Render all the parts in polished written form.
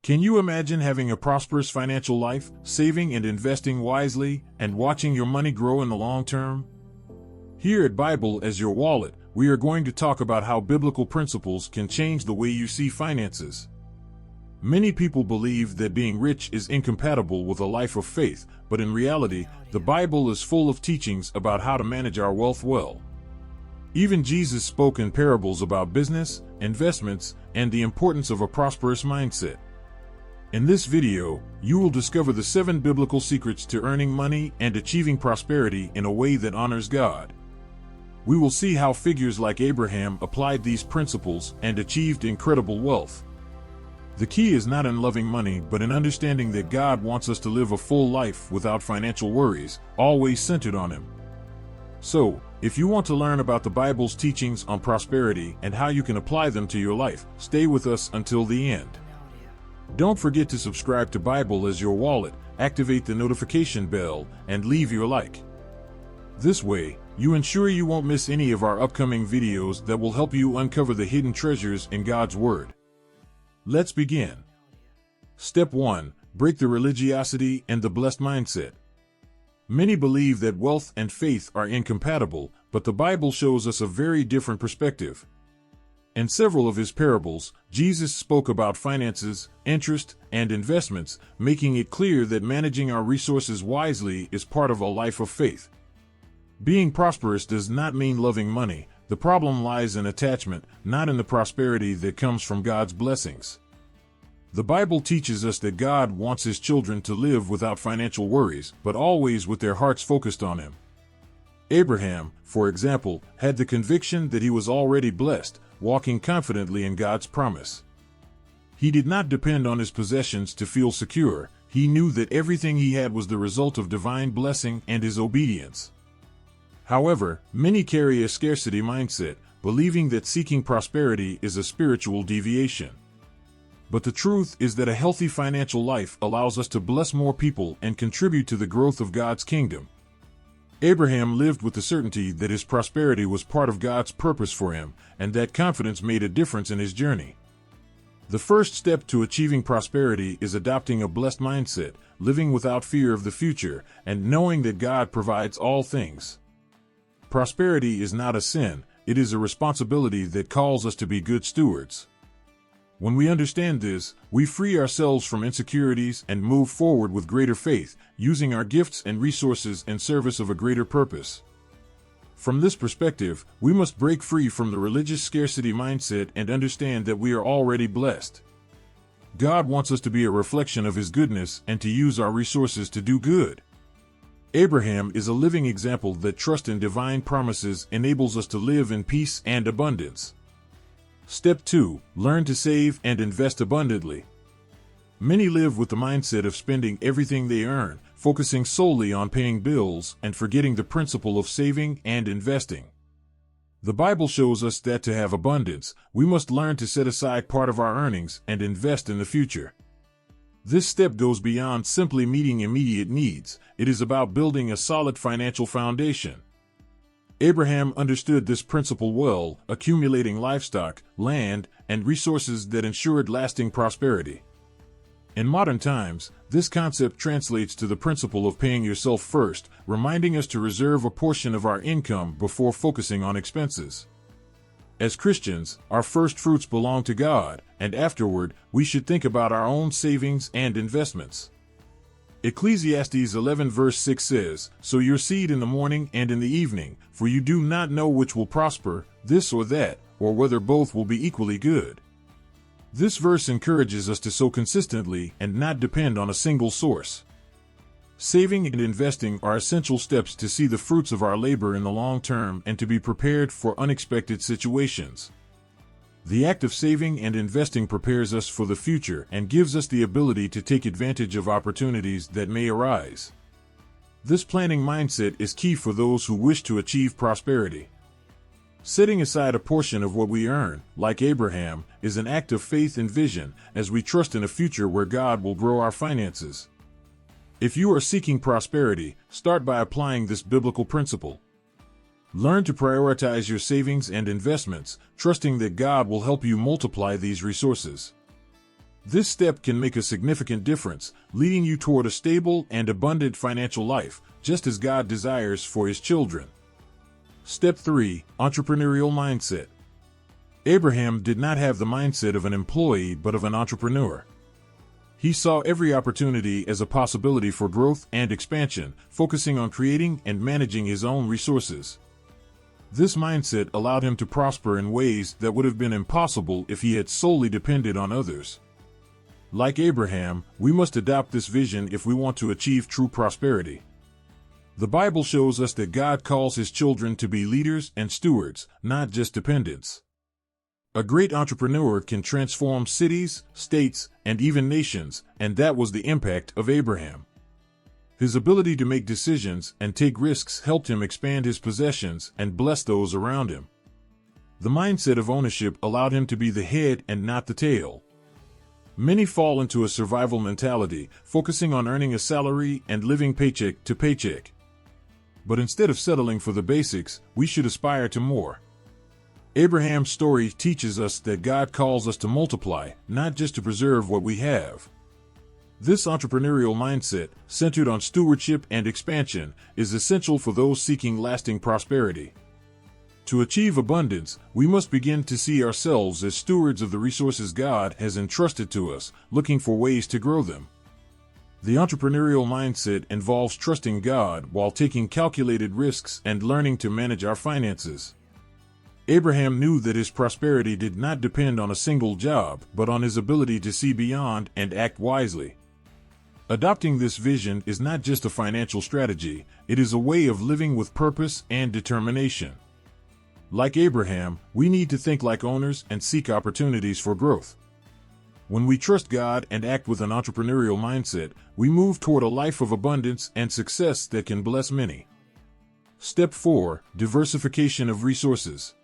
Can you imagine having a prosperous financial life, saving and investing wisely, and watching your money grow in the long term? Here at Bible as Your Wallet, we are going to talk about how biblical principles can change the way you see finances. Many people believe that being rich is incompatible with a life of faith, but in reality, the Bible is full of teachings about how to manage our wealth well. Even Jesus spoke in parables about business, investments, and the importance of a prosperous mindset. In this video, you will discover the 7 biblical secrets to earning money and achieving prosperity in a way that honors God. We will see how figures like Abraham applied these principles and achieved incredible wealth. The key is not in loving money, but in understanding that God wants us to live a full life without financial worries, always centered on Him. So, if you want to learn about the Bible's teachings on prosperity and how you can apply them to your life, stay with us until the end. Don't forget to subscribe to Bible as Your Wallet, activate the notification bell, and leave your like. This way, you ensure you won't miss any of our upcoming videos that will help you uncover the hidden treasures in God's Word. Let's begin. Step 1. Break the religiosity and the blessed mindset. Many believe that wealth and faith are incompatible, but the Bible shows us a very different perspective. In several of his parables, Jesus spoke about finances, interest, and investments, making it clear that managing our resources wisely is part of a life of faith. Being prosperous does not mean loving money. The problem lies in attachment, not in the prosperity that comes from God's blessings. The Bible teaches us that God wants His children to live without financial worries, but always with their hearts focused on Him. Abraham, for example, had the conviction that he was already blessed, walking confidently in God's promise. He did not depend on his possessions to feel secure. He knew that everything he had was the result of divine blessing and his obedience. However, many carry a scarcity mindset, believing that seeking prosperity is a spiritual deviation. But the truth is that a healthy financial life allows us to bless more people and contribute to the growth of God's kingdom. Abraham lived with the certainty that his prosperity was part of God's purpose for him, and that confidence made a difference in his journey. The first step to achieving prosperity is adopting a blessed mindset, living without fear of the future, and knowing that God provides all things. Prosperity is not a sin, it is a responsibility that calls us to be good stewards. When we understand this, we free ourselves from insecurities and move forward with greater faith, using our gifts and resources in service of a greater purpose. From this perspective, we must break free from the religious scarcity mindset and understand that we are already blessed. God wants us to be a reflection of His goodness and to use our resources to do good. Abraham is a living example that trust in divine promises enables us to live in peace and abundance. Step 2. Learn to save and invest abundantly. Many live with the mindset of spending everything they earn, focusing solely on paying bills and forgetting the principle of saving and investing. The Bible shows us that to have abundance, we must learn to set aside part of our earnings and invest in the future. This step goes beyond simply meeting immediate needs. It is about building a solid financial foundation. Abraham understood this principle well, accumulating livestock, land, and resources that ensured lasting prosperity. In modern times, this concept translates to the principle of paying yourself first, reminding us to reserve a portion of our income before focusing on expenses. As Christians, our first fruits belong to God, and afterward, we should think about our own savings and investments. Ecclesiastes 11 verse 6 says, "Sow your seed in the morning and in the evening, for you do not know which will prosper, this or that, or whether both will be equally good." This verse encourages us to sow consistently and not depend on a single source. Saving and investing are essential steps to see the fruits of our labor in the long term and to be prepared for unexpected situations. The act of saving and investing prepares us for the future and gives us the ability to take advantage of opportunities that may arise. This planning mindset is key for those who wish to achieve prosperity. Setting aside a portion of what we earn, like Abraham, is an act of faith and vision as we trust in a future where God will grow our finances. If you are seeking prosperity, start by applying this biblical principle. Learn to prioritize your savings and investments, trusting that God will help you multiply these resources. This step can make a significant difference, leading you toward a stable and abundant financial life, just as God desires for His children. Step 3. Entrepreneurial mindset. Abraham did not have the mindset of an employee but of an entrepreneur. He saw every opportunity as a possibility for growth and expansion, focusing on creating and managing his own resources. This mindset allowed him to prosper in ways that would have been impossible if he had solely depended on others. Like Abraham, we must adopt this vision if we want to achieve true prosperity. The Bible shows us that God calls His children to be leaders and stewards, not just dependents. A great entrepreneur can transform cities, states, and even nations, and that was the impact of Abraham. His ability to make decisions and take risks helped him expand his possessions and bless those around him. The mindset of ownership allowed him to be the head and not the tail. Many fall into a survival mentality, focusing on earning a salary and living paycheck to paycheck. But instead of settling for the basics, we should aspire to more. Abraham's story teaches us that God calls us to multiply, not just to preserve what we have. This entrepreneurial mindset, centered on stewardship and expansion, is essential for those seeking lasting prosperity. To achieve abundance, we must begin to see ourselves as stewards of the resources God has entrusted to us, looking for ways to grow them. The entrepreneurial mindset involves trusting God while taking calculated risks and learning to manage our finances. Abraham knew that his prosperity did not depend on a single job, but on his ability to see beyond and act wisely. Adopting this vision is not just a financial strategy, it is a way of living with purpose and determination. Like Abraham, we need to think like owners and seek opportunities for growth. When we trust God and act with an entrepreneurial mindset, we move toward a life of abundance and success that can bless many. Step 4. Diversification of resources.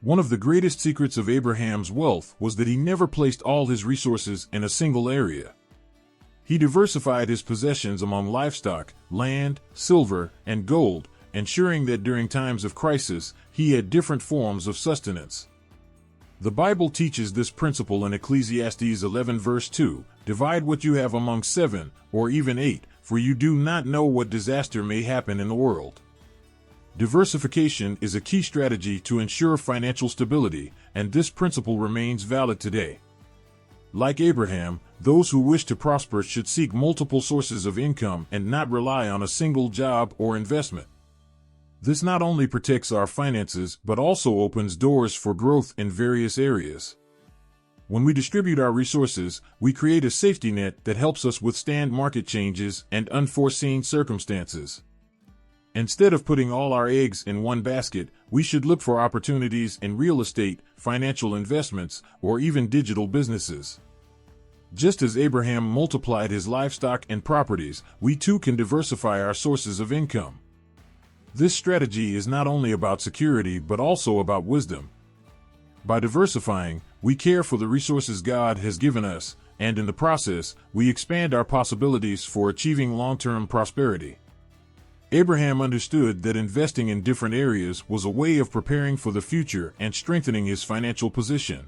One of the greatest secrets of Abraham's wealth was that he never placed all his resources in a single area. He diversified his possessions among livestock, land, silver, and gold, ensuring that during times of crisis, he had different forms of sustenance. The Bible teaches this principle in Ecclesiastes 11 verse 2, "Divide what you have among 7, or even 8, for you do not know what disaster may happen in the world." Diversification is a key strategy to ensure financial stability, and this principle remains valid today. Like Abraham, those who wish to prosper should seek multiple sources of income and not rely on a single job or investment. This not only protects our finances but also opens doors for growth in various areas. When we distribute our resources, we create a safety net that helps us withstand market changes and unforeseen circumstances. Instead of putting all our eggs in one basket, we should look for opportunities in real estate, financial investments, or even digital businesses. Just as Abraham multiplied his livestock and properties, we too can diversify our sources of income. This strategy is not only about security but also about wisdom. By diversifying, we care for the resources God has given us, and in the process, we expand our possibilities for achieving long-term prosperity. Abraham understood that investing in different areas was a way of preparing for the future and strengthening his financial position.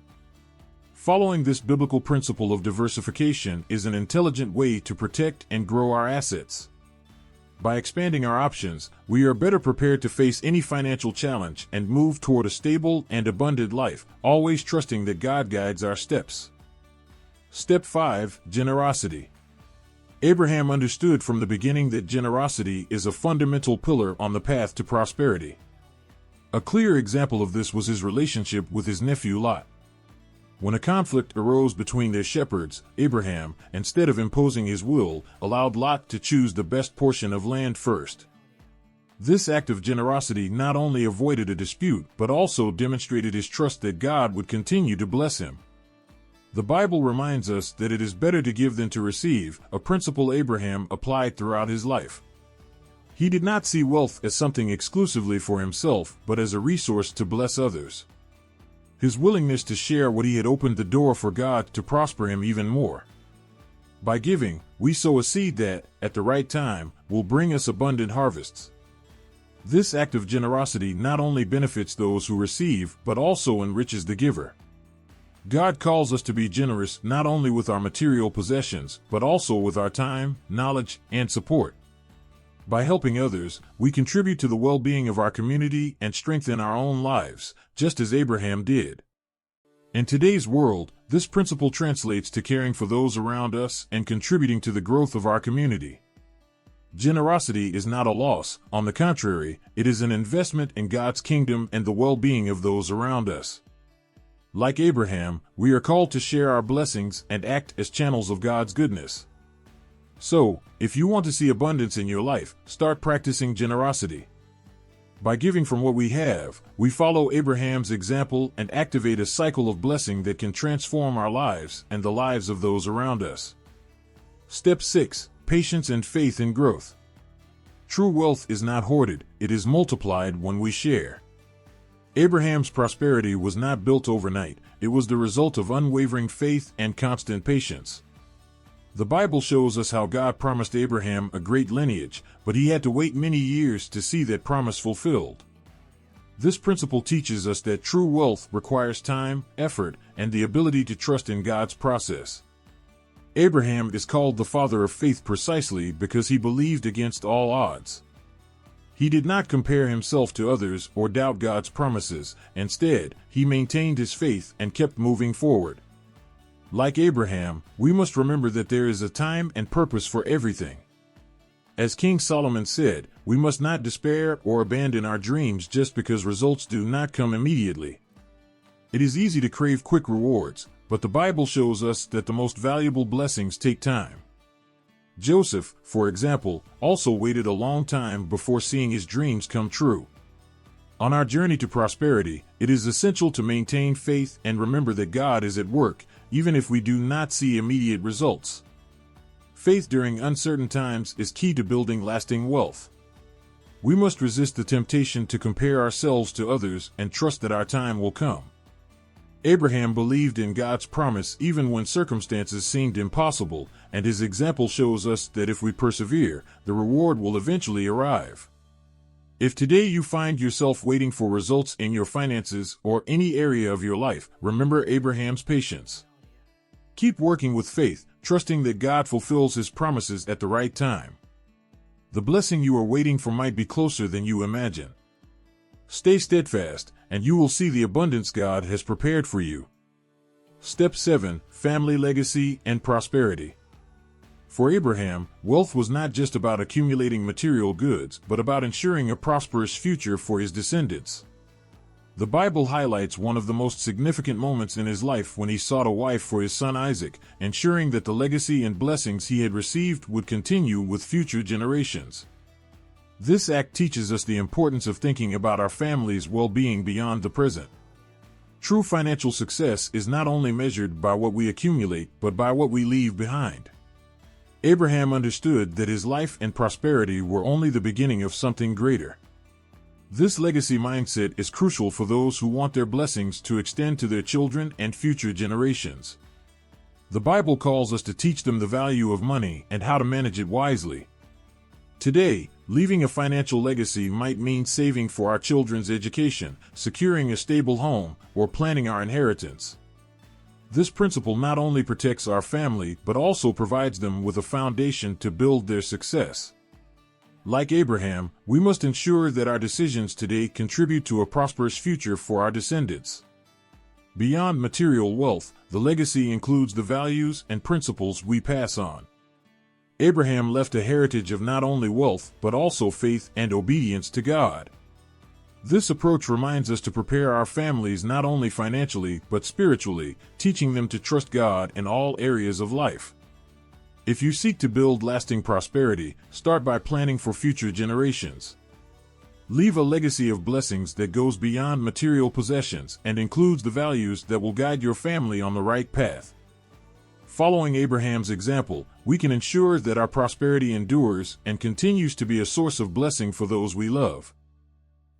Following this biblical principle of diversification is an intelligent way to protect and grow our assets. By expanding our options, we are better prepared to face any financial challenge and move toward a stable and abundant life, always trusting that God guides our steps. Step 5. Generosity. Abraham understood from the beginning that generosity is a fundamental pillar on the path to prosperity. A clear example of this was his relationship with his nephew Lot. When a conflict arose between their shepherds, Abraham, instead of imposing his will, allowed Lot to choose the best portion of land first. This act of generosity not only avoided a dispute but also demonstrated his trust that God would continue to bless him. The Bible reminds us that it is better to give than to receive, a principle Abraham applied throughout his life. He did not see wealth as something exclusively for himself but as a resource to bless others. His willingness to share what he had opened the door for God to prosper him even more. By giving, we sow a seed that, at the right time, will bring us abundant harvests. This act of generosity not only benefits those who receive but also enriches the giver. God calls us to be generous not only with our material possessions, but also with our time, knowledge, and support. By helping others, we contribute to the well-being of our community and strengthen our own lives, just as Abraham did. In today's world, this principle translates to caring for those around us and contributing to the growth of our community. Generosity is not a loss; on the contrary, it is an investment in God's kingdom and the well-being of those around us. Like Abraham, we are called to share our blessings and act as channels of God's goodness. So, if you want to see abundance in your life, start practicing generosity. By giving from what we have, we follow Abraham's example and activate a cycle of blessing that can transform our lives and the lives of those around us. Step 6. Patience and faith in growth. True wealth is not hoarded; it is multiplied when we share. Abraham's prosperity was not built overnight; it was the result of unwavering faith and constant patience. The Bible shows us how God promised Abraham a great lineage, but he had to wait many years to see that promise fulfilled. This principle teaches us that true wealth requires time, effort, and the ability to trust in God's process. Abraham is called the father of faith precisely because he believed against all odds. He did not compare himself to others or doubt God's promises; instead, he maintained his faith and kept moving forward. Like Abraham, we must remember that there is a time and purpose for everything. As King Solomon said, we must not despair or abandon our dreams just because results do not come immediately. It is easy to crave quick rewards, but the Bible shows us that the most valuable blessings take time. Joseph, for example, also waited a long time before seeing his dreams come true. On our journey to prosperity, it is essential to maintain faith and remember that God is at work, even if we do not see immediate results. Faith during uncertain times is key to building lasting wealth. We must resist the temptation to compare ourselves to others and trust that our time will come. Abraham believed in God's promise even when circumstances seemed impossible, and his example shows us that if we persevere, the reward will eventually arrive. If today you find yourself waiting for results in your finances or any area of your life, remember Abraham's patience. Keep working with faith, trusting that God fulfills his promises at the right time. The blessing you are waiting for might be closer than you imagine. Stay steadfast, and you will see the abundance God has prepared for you. Step 7. Family legacy and prosperity. For Abraham, wealth was not just about accumulating material goods, but about ensuring a prosperous future for his descendants. The Bible highlights one of the most significant moments in his life when he sought a wife for his son Isaac, ensuring that the legacy and blessings he had received would continue with future generations. This act teaches us the importance of thinking about our family's well-being beyond the present. True financial success is not only measured by what we accumulate, but by what we leave behind. Abraham understood that his life and prosperity were only the beginning of something greater. This legacy mindset is crucial for those who want their blessings to extend to their children and future generations. The Bible calls us to teach them the value of money and how to manage it wisely. Today, leaving a financial legacy might mean saving for our children's education, securing a stable home, or planning our inheritance. This principle not only protects our family but also provides them with a foundation to build their success. Like Abraham, we must ensure that our decisions today contribute to a prosperous future for our descendants. Beyond material wealth, the legacy includes the values and principles we pass on. Abraham left a heritage of not only wealth but also faith and obedience to God. This approach reminds us to prepare our families not only financially but spiritually, teaching them to trust God in all areas of life. If you seek to build lasting prosperity, start by planning for future generations. Leave a legacy of blessings that goes beyond material possessions and includes the values that will guide your family on the right path. Following Abraham's example, we can ensure that our prosperity endures and continues to be a source of blessing for those we love.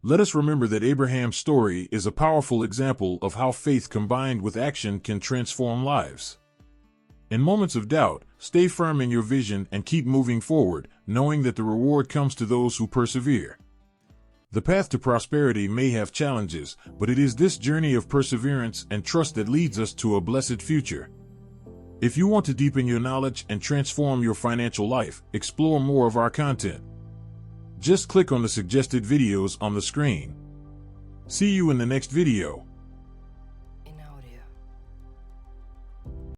Let us remember that Abraham's story is a powerful example of how faith combined with action can transform lives. In moments of doubt, stay firm in your vision and keep moving forward, knowing that the reward comes to those who persevere. The path to prosperity may have challenges, but it is this journey of perseverance and trust that leads us to a blessed future. If you want to deepen your knowledge and transform your financial life, explore more of our content. Just click on the suggested videos on the screen. See you in the next video.